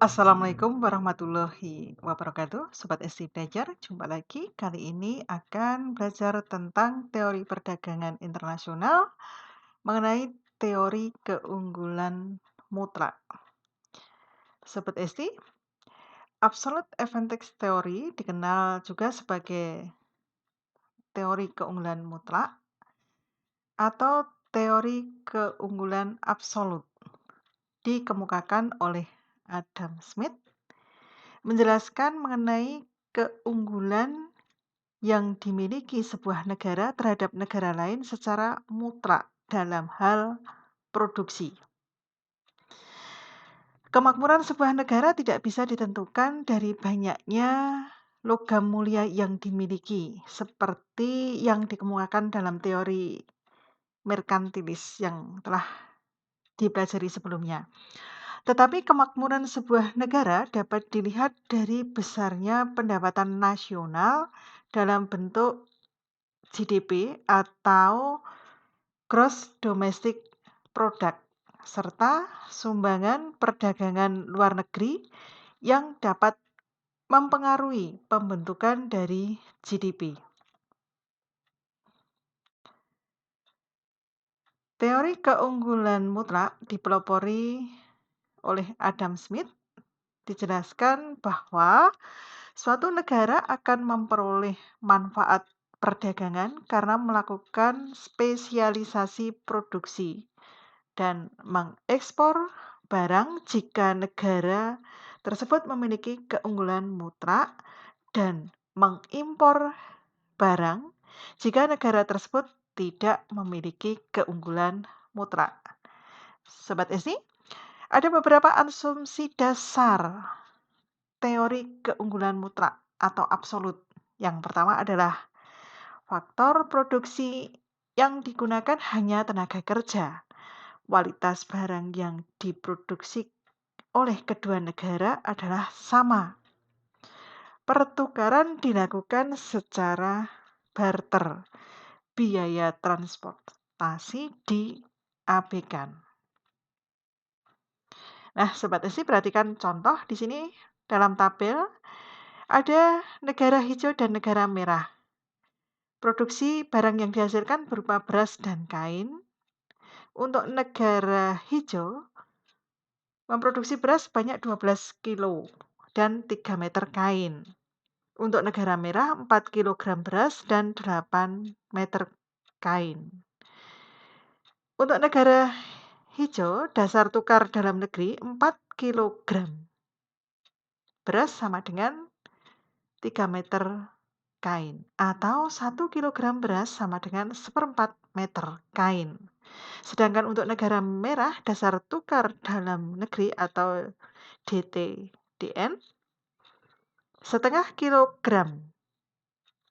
Assalamualaikum warahmatullahi wabarakatuh, Sobat ST Belajar. Jumpa lagi. Kali ini akan belajar tentang teori perdagangan internasional mengenai teori keunggulan mutlak. Sobat ST, Absolute Advantage Theory dikenal juga sebagai teori keunggulan mutlak atau teori keunggulan absolut. Dikemukakan oleh Adam Smith menjelaskan mengenai keunggulan yang dimiliki sebuah negara terhadap negara lain secara mutlak dalam hal produksi. Kemakmuran sebuah negara tidak bisa ditentukan dari banyaknya logam mulia yang dimiliki, seperti yang dikemukakan dalam teori merkantilis yang telah dipelajari sebelumnya. Tetapi kemakmuran sebuah negara dapat dilihat dari besarnya pendapatan nasional dalam bentuk GDP atau Gross Domestic Product, serta sumbangan perdagangan luar negeri yang dapat mempengaruhi pembentukan dari GDP. Teori keunggulan mutlak dipelopori oleh Adam Smith dijelaskan bahwa suatu negara akan memperoleh manfaat perdagangan karena melakukan spesialisasi produksi dan mengekspor barang jika negara tersebut memiliki keunggulan mutlak dan mengimpor barang jika negara tersebut tidak memiliki keunggulan mutlak. Sobat SI, ada beberapa asumsi dasar teori keunggulan mutlak atau absolut. Yang pertama adalah faktor produksi yang digunakan hanya tenaga kerja. Kualitas barang yang diproduksi oleh kedua negara adalah sama. Pertukaran dilakukan secara barter. Biaya transportasi diabaikan. Nah, Sobat SI, perhatikan contoh di sini dalam tabel ada negara hijau dan negara merah. Produksi barang yang dihasilkan berupa beras dan kain. Untuk negara hijau memproduksi beras sebanyak 12 kilo dan 3 meter kain. Untuk negara merah 4 kg beras dan 8 meter kain. Untuk negara hijau, dasar tukar dalam negeri 4 kg beras sama dengan 3 meter kain. Atau 1 kg beras sama dengan 1/4 meter kain. Sedangkan untuk negara merah, dasar tukar dalam negeri atau DTDN, setengah kilogram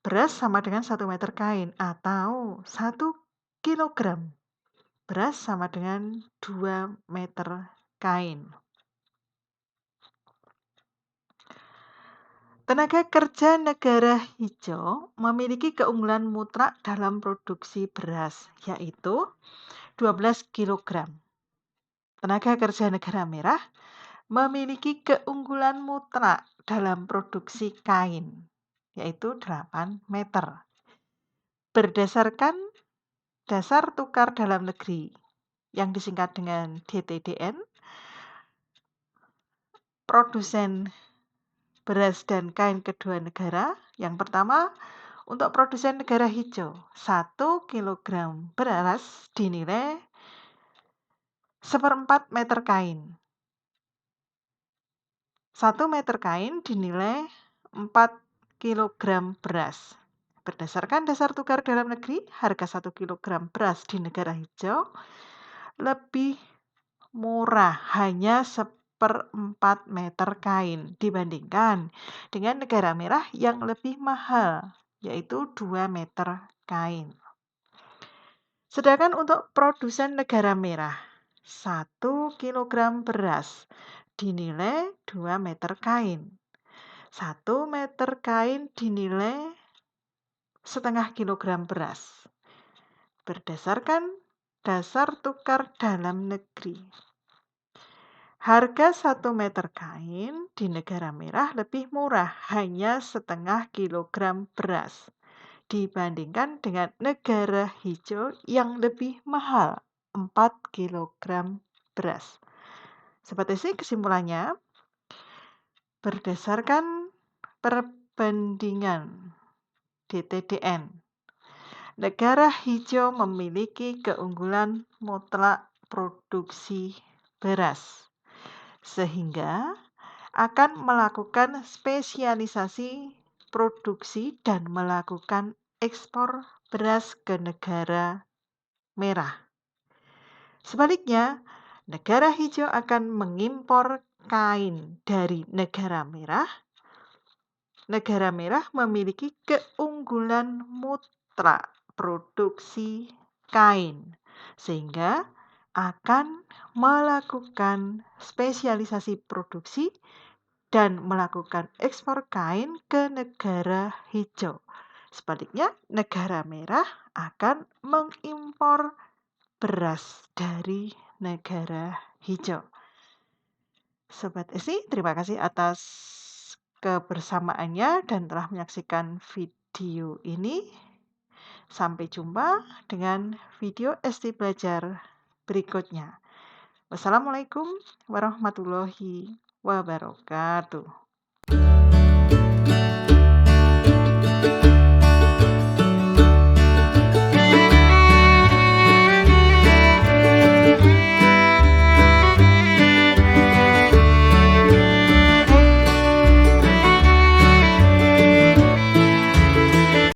beras sama dengan 1 meter kain atau 1 kilogram beras sama dengan 2 meter kain. Tenaga kerja negara hijau memiliki keunggulan mutlak dalam produksi beras, yaitu 12 kg. Tenaga kerja negara merah memiliki keunggulan mutlak dalam produksi kain, yaitu 8 meter. Berdasarkan dasar tukar dalam negeri yang disingkat dengan DTDN, produsen beras dan kain kedua negara, yang pertama untuk produsen negara hijau, 1 kg beras dinilai 1/4 meter kain. 1 meter kain dinilai 4 kg beras. Berdasarkan dasar tukar dalam negeri, harga 1 kg beras di negara hijau lebih murah, hanya 1/4 meter kain dibandingkan dengan negara merah yang lebih mahal, yaitu 2 meter kain. Sedangkan untuk produsen negara merah, 1 kg beras dinilai 2 meter kain. 1 meter kain dinilai setengah kilogram beras. Berdasarkan dasar tukar dalam negeri. Harga 1 meter kain di negara merah lebih murah, hanya setengah kilogram beras, dibandingkan dengan negara hijau yang lebih mahal, 4 kilogram beras. Seperti sih kesimpulannya, berdasarkan perbandingan DTDN, negara hijau memiliki keunggulan mutlak produksi beras, sehingga akan melakukan spesialisasi produksi dan melakukan ekspor beras ke negara merah. Sebaliknya, negara hijau akan mengimpor kain dari negara merah. Negara merah memiliki keunggulan mutlak produksi kain, sehingga akan melakukan spesialisasi produksi dan melakukan ekspor kain ke negara hijau. Sebaliknya, negara merah akan mengimpor beras dari negara hijau. Sobat Esi, terima kasih atas kebersamaannya dan telah menyaksikan video ini. Sampai jumpa dengan video Esti Belajar berikutnya. Wassalamualaikum warahmatullahi wabarakatuh.